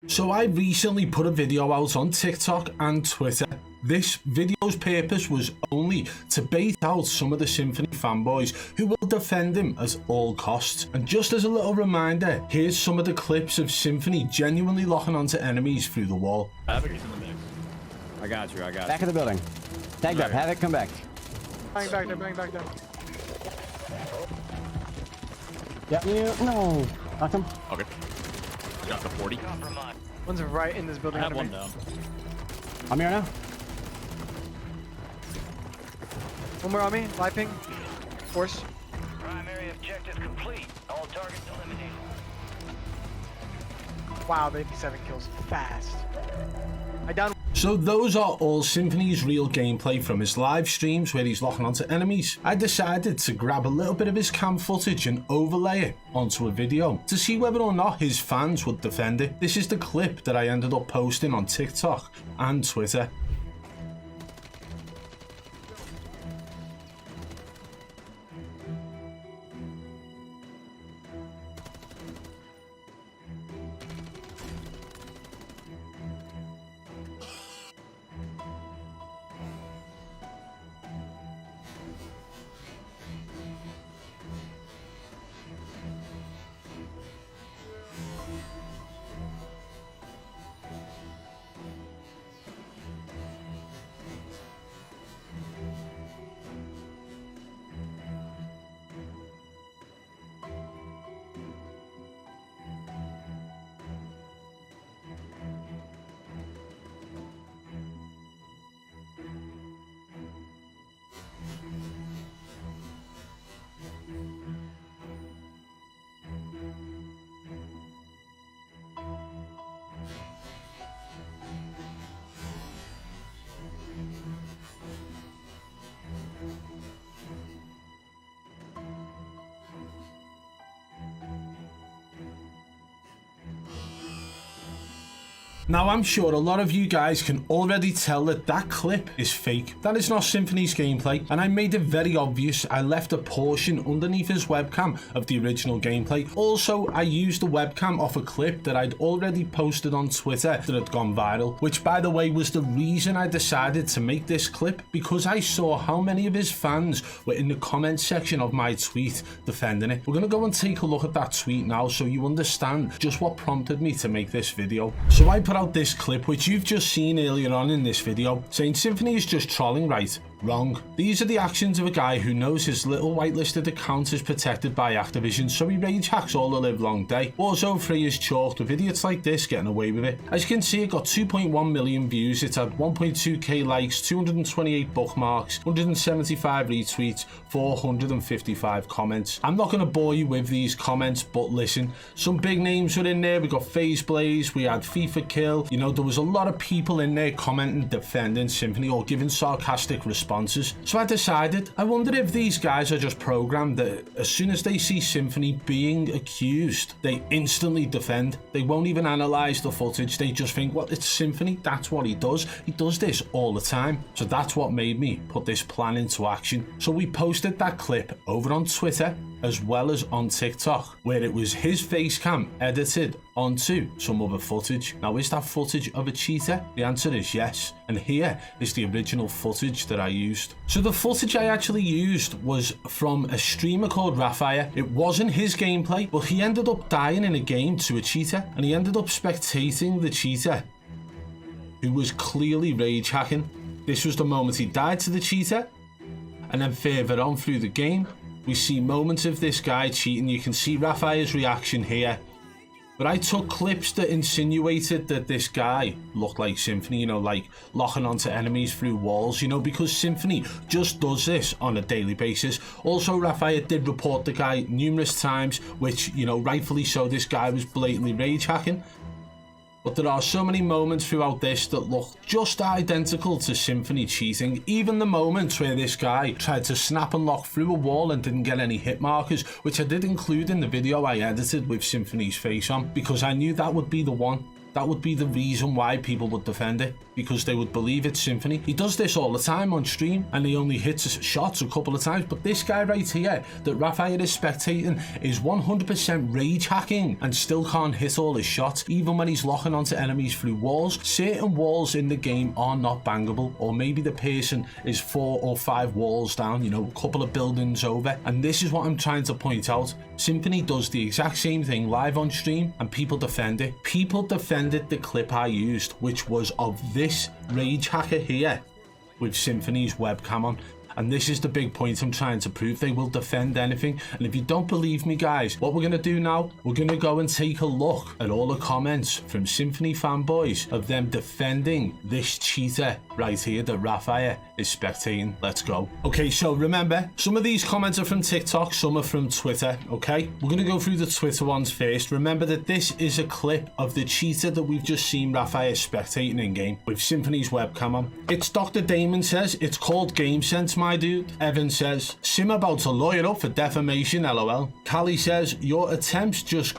So I recently put a video out on TikTok and Twitter. This video's purpose was only to bait out some of the Symfuhny fanboys who will defend him at all costs. And just as a little reminder, here's some of the clips of Symfuhny genuinely locking onto enemies through the wall. Havoc's in the mix. I got you. Back of the building. Tagged up. Havoc, come back. Bang back there, bang back there. Yep, you. No. Knocked him. Okay. Got the 40. One's right in this building. I have one down. I'm here now. One more on me. Live ping. Force. Primary objective complete. All targets eliminated. Wow, the 87 kills fast. I down. So those are all Symfuhny's real gameplay from his live streams where he's locking onto enemies. I decided to grab a little bit of his cam footage and overlay it onto a video to see whether or not his fans would defend it. This is the clip that I ended up posting on TikTok and Twitter. Now I'm sure a lot of you guys can already tell that that clip is fake. That is not Symfuhny's gameplay, and I made it very obvious. I left a portion underneath his webcam of the original gameplay. Also, I used the webcam off a clip that I'd already posted on Twitter that had gone viral, which by the way was the reason I decided to make this clip, because I saw how many of his fans were in the comment section of my tweet defending it. We're gonna go and take a look at that tweet now so you understand just what prompted me to make this video. So I put out this clip which you've just seen earlier on in this video saying Symfuhny is just trolling, right? Wrong. These are the actions of a guy who knows his little whitelisted account is protected by Activision, so he rage hacks all the live long day. Warzone 3 is chalked with idiots like this getting away with it. As you can see, it got 2.1 million views, it had 1.2k likes, 228 bookmarks, 175 retweets, 455 comments. I'm not going to bore you with these comments, but listen, some big names were in there. We got FaZe Blaze, we had FIFA Kill, you know, there was a lot of people in there commenting, defending Symfuhny or giving sarcastic responses. So I decided, I wonder if these guys are just programmed that as soon as they see Symfuhny being accused, they instantly defend. They won't even analyze the footage. They just think, well, it's Symfuhny, that's what he does. He does this all the time. So that's what made me put this plan into action. So we posted that clip over on Twitter as well as on TikTok, where it was his face cam edited onto some other footage. Now, is that footage of a cheater? The answer is yes. And here is the original footage that I used. So the footage I actually used was from a streamer called Raphael. It wasn't his gameplay, but he ended up dying in a game to a cheater, and he ended up spectating the cheater, who was clearly rage hacking. This was the moment he died to the cheater, and then further on through the game, we see moments of this guy cheating. You can see Raphael's reaction here. But I took clips that insinuated that this guy looked like Symfuhny, you know, like locking onto enemies through walls, you know, because Symfuhny just does this on a daily basis. Also, Raphael did report the guy numerous times, which, you know, rightfully so, this guy was blatantly rage hacking. But there are so many moments throughout this that look just identical to Symfuhny cheating. Even the moments where this guy tried to snap and lock through a wall and didn't get any hit markers, which I did include in the video I edited with Symfuhny's face on, because I knew that would be the one. that would be the reason why people would defend it, because they would believe it's Symfuhny. He does this all the time on stream, and he only hits shots a couple of times, but this guy right here that Raphael is spectating is 100% rage hacking and still can't hit all his shots, even when he's locking onto enemies through walls. Certain walls in the game are not bangable, or maybe the person is 4 or 5 walls down, you know, a couple of buildings over, and this is what I'm trying to point out. Symfuhny does the exact same thing live on stream, and people defend it. People defended the clip I used, which was of this rage hacker here with Symfuhny's webcam on. And this is the big point I'm trying to prove. They will defend anything. And if you don't believe me, guys, what we're going to do now, we're going to go and take a look at all the comments from Symfuhny fanboys of them defending this cheater right here that Raphael is spectating. Let's go. Okay, so remember, some of these comments are from TikTok, some are from Twitter, okay? We're going to go through the Twitter ones first. Remember that this is a clip of the cheater that we've just seen Raphael spectating in-game with Symfuhny's webcam on. It's Dr. Damon says, it's called Game Sense, my dude. Evan says, Sim about to lawyer up for defamation, lol. Callie says, your attempts just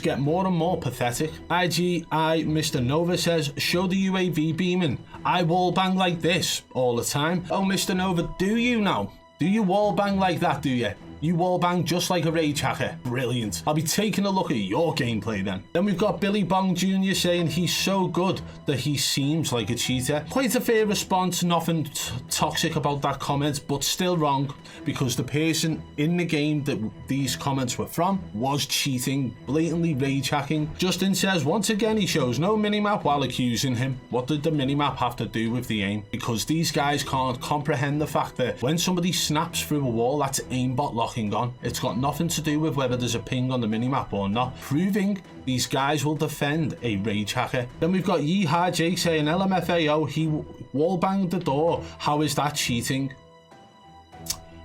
get more and more pathetic. IGI Mr. Nova says, show the UAV Beaman. I wallbang like this all the time. Oh, Mr. Nova, do you now? Do you wallbang like that, do you? You wallbang just like a rage hacker. Brilliant. I'll be taking a look at your gameplay then. Then we've got Billy Bong Jr. saying he's so good that he seems like a cheater. Quite a fair response, nothing toxic about that comment, but still wrong, because the person in the game that these comments were from was cheating, blatantly rage hacking. Justin says, once again, he shows no minimap while accusing him. What did the minimap have to do with the aim? Because these guys can't comprehend the fact that when somebody snaps through a wall, that's aimbot locking on. It's got nothing to do with whether there's a ping on the minimap or not, proving these guys will defend a rage hacker. Then we've got Yeehaw Jake saying, LMFAO, he wallbanged the door. How is that cheating?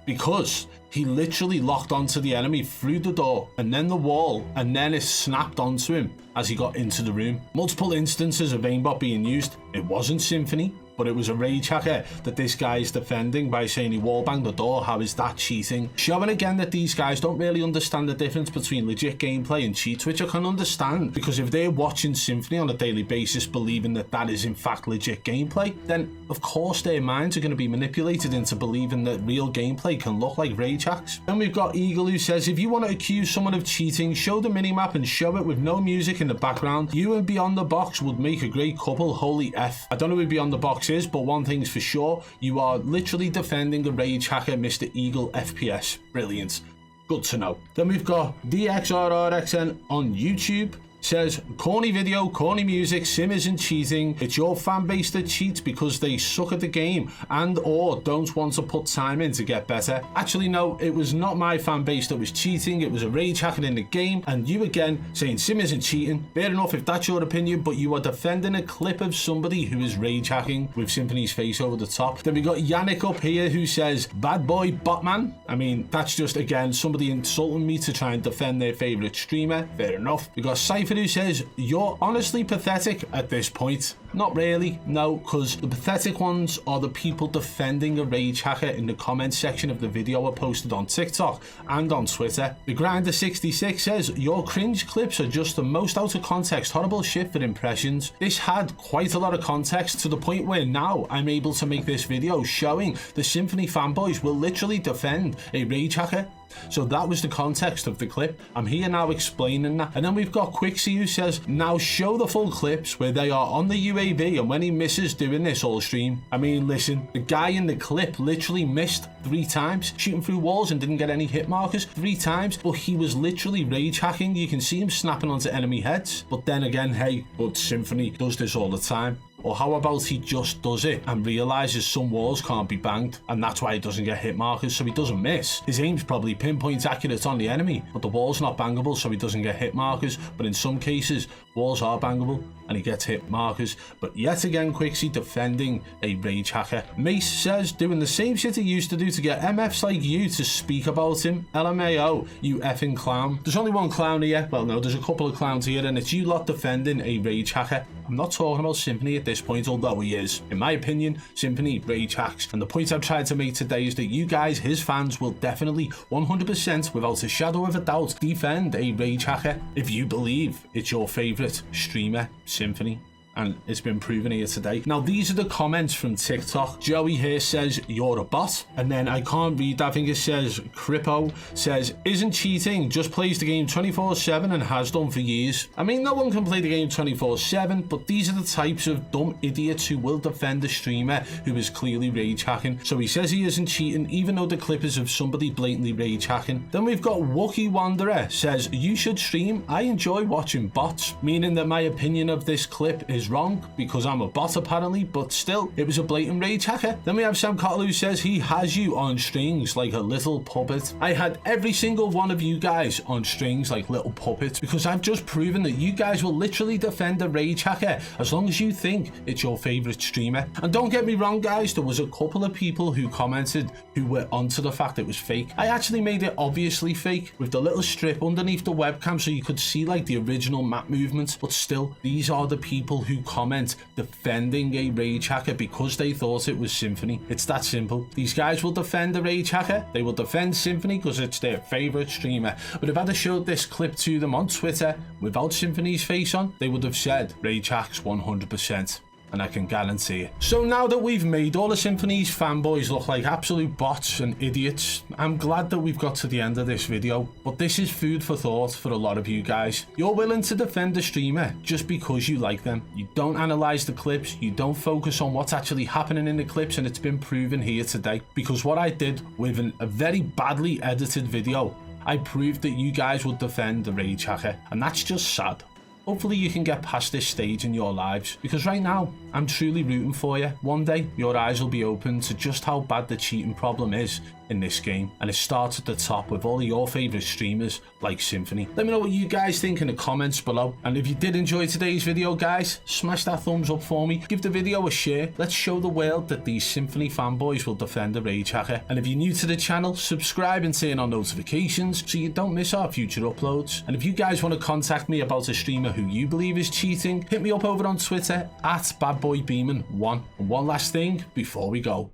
Because he literally locked onto the enemy through the door and then the wall, and then it snapped onto him as he got into the room. Multiple instances of aimbot being used. It wasn't Symfuhny, but it was a rage hacker that this guy is defending by saying he wallbanged the door. How is that cheating? Showing again that these guys don't really understand the difference between legit gameplay and cheats, which I can understand, because if they're watching Symfuhny on a daily basis believing that that is in fact legit gameplay, then of course their minds are going to be manipulated into believing that real gameplay can look like rage hacks. Then we've got Eagle who says, if you want to accuse someone of cheating, show the minimap and show it with no music in the background. You and Beyond the Box would make a great couple. Holy F. I don't know who Beyond the Box is, but one thing's for sure, you are literally defending a rage hacker, Mr. Eagle FPS. Brilliant. Good to know. Then we've got DXRRXN on YouTube. Says, corny video, corny music, Sim isn't cheating. It's your fan base that cheats because they suck at the game and or don't want to put time in to get better. Actually, no, it was not my fan base that was cheating. It was a rage hacker in the game. And you again saying Sim isn't cheating. Fair enough if that's your opinion, but you are defending a clip of somebody who is rage hacking with Symfuhny's face over the top. Then we got Yannick up here who says, BadBoy Botman. I mean, that's just again somebody insulting me to try and defend their favorite streamer. Fair enough. We got Cypher who says, you're honestly pathetic at this point. Not really, no, because the pathetic ones are the people defending a rage hacker in the comment section of the video I posted on TikTok and on Twitter. The Grinder66 says, your cringe clips are just the most out of context horrible shit for impressions. This had quite a lot of context to the point where now I'm able to make this video showing the Symfuhny fanboys will literally defend a rage hacker. So that was the context of the clip. I'm here now explaining that. And then we've got Quixie who says, now show the full clips where they are on the UAV and when he misses doing this all stream. I mean, listen, the guy in the clip literally missed 3 times, shooting through walls and didn't get any hit markers 3 times, but he was literally rage hacking. You can see him snapping onto enemy heads. But then again, hey, but Symfuhny does this all the time. Or how about he just does it and realizes some walls can't be banged and that's why he doesn't get hit markers, so he doesn't miss. His aim's probably pinpoint accurate on the enemy, but the wall's not bangable, so he doesn't get hit markers. But in some cases, walls are bangable and he gets hit markers. But yet again, Quixie defending a rage hacker. Mace says, doing the same shit he used to do to get MFs like you to speak about him. LMAO, you effing clown. There's only one clown here. Well, no, there's a couple of clowns here, and it's you lot defending a rage hacker. I'm not talking about Symfuhny at this point, although he is. In my opinion, Symfuhny rage hacks. And the point I've tried to make today is that you guys, his fans, will definitely 100% without a shadow of a doubt defend a rage hacker if you believe it's your favorite favourite streamer, Symfuhny. And it's been proven here today. Now, these are the comments from TikTok. Joey here says, "You're a bot." And then I can't read that. I think it says, Crippo says, "Isn't cheating, just plays the game 24/7 and has done for years." I mean, no one can play the game 24/7, but these are the types of dumb idiots who will defend a streamer who is clearly rage hacking. So he says he isn't cheating, even though the clip is of somebody blatantly rage hacking. Then we've got Wookie Wanderer says, "You should stream. I enjoy watching bots," meaning that my opinion of this clip is wrong because I'm a bot apparently, but still, it was a blatant rage hacker. Then we have Sam Cottle who says he has you on strings like a little puppet. I had every single one of you guys on strings like little puppets because I've just proven that you guys will literally defend a rage hacker as long as you think it's your favorite streamer. And don't get me wrong guys, there was a couple of people who commented who were onto the fact it was fake. I actually made it obviously fake with the little strip underneath the webcam so you could see like the original map movements, but still, these are the people who comment defending a rage hacker because they thought it was Symfuhny. It's that simple. These guys will defend a rage hacker, they will defend Symfuhny because it's their favorite streamer. But if I'd have showed this clip to them on Twitter without Symfuhny's face on, they would have said rage hacks 100%. And I can guarantee it. So now that we've made all the Symfuhny's fanboys look like absolute bots and idiots, I'm glad that we've got to the end of this video, but this is food for thought for a lot of you guys. You're willing to defend a streamer just because you like them. You don't analyze the clips, you don't focus on what's actually happening in the clips, and it's been proven here today. Because what I did with a very badly edited video, I proved that you guys would defend the rage hacker, and that's just sad. Hopefully you can get past this stage in your lives, because right now, I'm truly rooting for you. One day, your eyes will be open to just how bad the cheating problem is in this game, and it starts at the top with all of your favourite streamers like Symfuhny. Let me know what you guys think in the comments below, and if you did enjoy today's video guys, smash that thumbs up for me, give the video a share. Let's show the world that these Symfuhny fanboys will defend a rage hacker. And if you're new to the channel, subscribe and turn on notifications so you don't miss our future uploads. And if you guys want to contact me about a streamer who you believe is cheating, hit me up over on Twitter at BadBoy Beaman1. And one last thing before we go.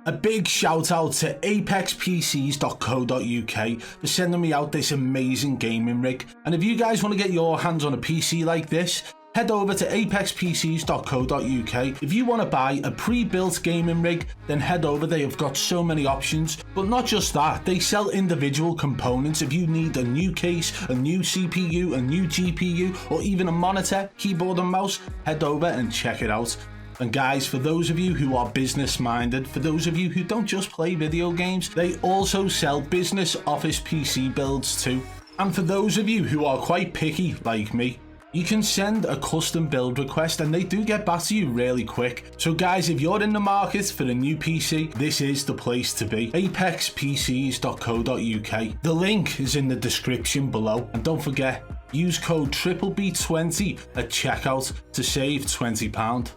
A big shout out to apexpcs.co.uk for sending me out this amazing gaming rig. And if you guys want to get your hands on a PC like this, head over to apexpcs.co.uk. If you want to buy a pre-built gaming rig, then head over. They have got so many options. But not just that, they sell individual components. If you need a new case, a new CPU, a new GPU, or even a monitor, keyboard and mouse, head over and check it out. And guys, for those of you who are business minded, for those of you who don't just play video games, they also sell business office PC builds too. And for those of you who are quite picky like me, you can send a custom build request and they do get back to you really quick. So guys, if you're in the market for a new PC, this is the place to be. apexpcs.co.uk. The link is in the description below, and don't forget, use code BBB20 at checkout to save £20.